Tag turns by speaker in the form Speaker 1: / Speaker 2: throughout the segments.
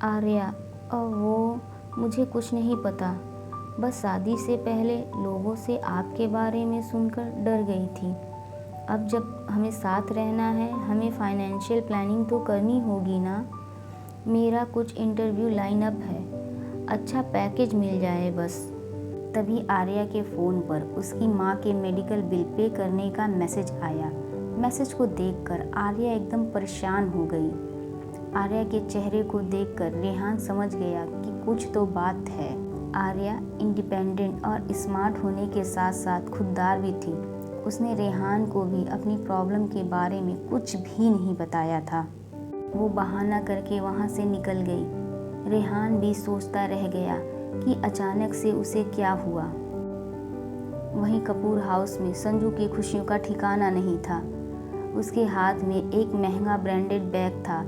Speaker 1: आर्या, वो मुझे कुछ नहीं पता, बस शादी से पहले लोगों से आपके बारे में सुनकर डर गई थी। अब जब हमें साथ रहना है, हमें फाइनेंशियल प्लानिंग तो करनी होगी ना। मेरा कुछ इंटरव्यू लाइन अप है, अच्छा पैकेज मिल जाए बस। तभी आर्या के फ़ोन पर उसकी माँ के मेडिकल बिल पे करने का मैसेज आया। मैसेज को देखकर आर्या एकदम परेशान हो गई। आर्या के चेहरे को देखकर रेहान समझ गया कि कुछ तो बात है। आर्या इंडिपेंडेंट और स्मार्ट होने के साथ साथ खुददार भी थी। उसने रेहान को भी अपनी प्रॉब्लम के बारे में कुछ भी नहीं बताया था। वो बहाना करके वहाँ से निकल गई। रेहान भी सोचता रह गया कि अचानक से उसे क्या हुआ। वहीं कपूर हाउस में संजू की खुशियों का ठिकाना नहीं था। उसके हाथ में एक महंगा ब्रांडेड बैग था।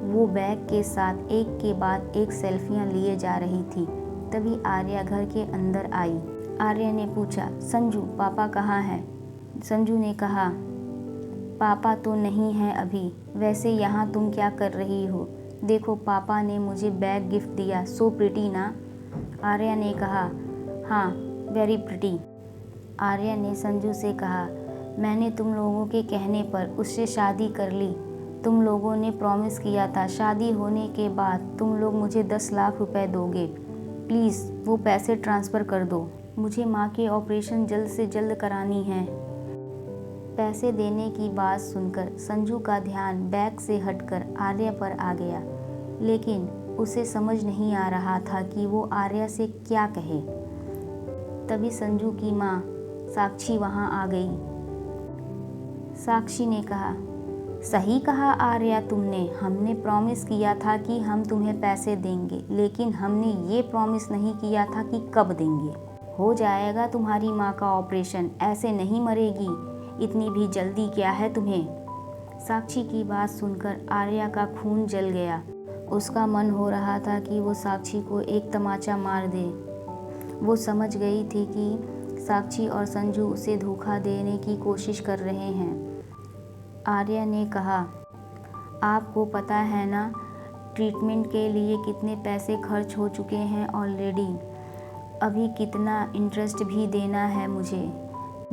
Speaker 1: वो बैग के साथ एक के बाद एक सेल्फियां लिए जा रही थी। तभी आर्या घर के अंदर आई। आर्या ने पूछा, संजू पापा कहाँ हैं? संजू ने कहा, पापा तो नहीं हैं अभी। वैसे यहाँ तुम क्या कर रही हो? देखो पापा ने मुझे बैग गिफ्ट दिया, सो प्रिटी ना। आर्या ने कहा, हाँ वेरी प्रिटी। आर्या ने संजू से कहा, मैंने तुम लोगों के कहने पर उससे शादी कर ली। तुम लोगों ने प्रॉमिस किया था शादी होने के बाद तुम लोग मुझे 10 लाख रुपए दोगे। प्लीज़ वो पैसे ट्रांसफ़र कर दो। मुझे माँ के ऑपरेशन जल्द से जल्द करानी है। पैसे देने की बात सुनकर संजू का ध्यान बैग से हटकर आर्या पर आ गया, लेकिन उसे समझ नहीं आ रहा था कि वो आर्या से क्या कहे। तभी संजू की माँ साक्षी वहाँ आ गई। साक्षी ने कहा, सही कहा आर्या तुमने। हमने प्रॉमिस किया था कि हम तुम्हें पैसे देंगे, लेकिन हमने ये प्रॉमिस नहीं किया था कि कब देंगे। हो जाएगा तुम्हारी माँ का ऑपरेशन, ऐसे नहीं मरेगी। इतनी भी जल्दी क्या है तुम्हें? साक्षी की बात सुनकर आर्या का खून जल गया। उसका मन हो रहा था कि वो साक्षी को एक तमाचा मार दे। वो समझ गई थी कि साक्षी और संजू उसे धोखा देने की कोशिश कर रहे हैं। आर्या ने कहा, आपको पता है ना ट्रीटमेंट के लिए कितने पैसे खर्च हो चुके हैं ऑलरेडी। अभी कितना इंटरेस्ट भी देना है मुझे।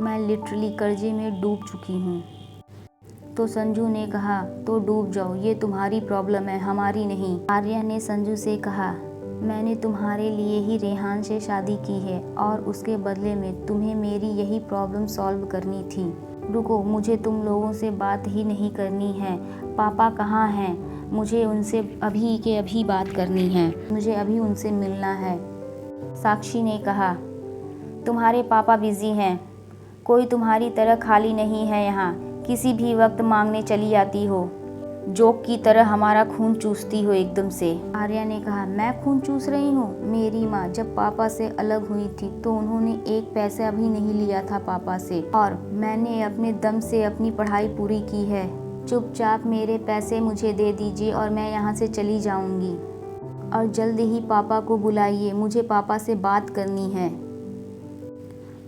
Speaker 1: मैं लिटरली कर्जे में डूब चुकी हूँ। तो संजू ने कहा, तो डूब जाओ, ये तुम्हारी प्रॉब्लम है, हमारी नहीं। आर्या ने संजू से कहा, मैंने तुम्हारे लिए ही रेहान से शादी की है और उसके बदले में तुम्हें मेरी यही प्रॉब्लम सॉल्व करनी थी। रुको, मुझे तुम लोगों से बात ही नहीं करनी है। पापा कहाँ हैं? मुझे उनसे अभी के अभी बात करनी है। मुझे अभी उनसे मिलना है। साक्षी ने कहा, तुम्हारे पापा बिजी हैं। कोई तुम्हारी तरह खाली नहीं है यहाँ। किसी भी वक्त मांगने चली आती हो। जोक की तरह हमारा खून चूसती हो एकदम से। आर्या ने कहा, मैं खून चूस रही हूँ? मेरी माँ जब पापा से अलग हुई थी तो उन्होंने एक पैसा भी नहीं लिया था पापा से, और मैंने अपने दम से अपनी पढ़ाई पूरी की है। चुपचाप मेरे पैसे मुझे दे दीजिए और मैं यहाँ से चली जाऊँगी। और जल्द ही पापा को बुलाइए, मुझे पापा से बात करनी है।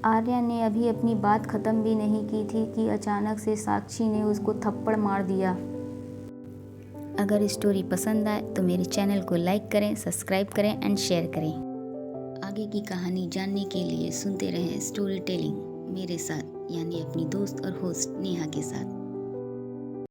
Speaker 1: आर्या ने अभी अपनी बात ख़त्म भी नहीं की थी कि अचानक से साक्षी ने उसको थप्पड़ मार दिया। अगर स्टोरी पसंद आए तो मेरे चैनल को लाइक करें, सब्सक्राइब करें एंड शेयर करें। आगे की कहानी जानने के लिए सुनते रहें स्टोरी टेलिंग मेरे साथ, यानी अपनी दोस्त और होस्ट नेहा के साथ।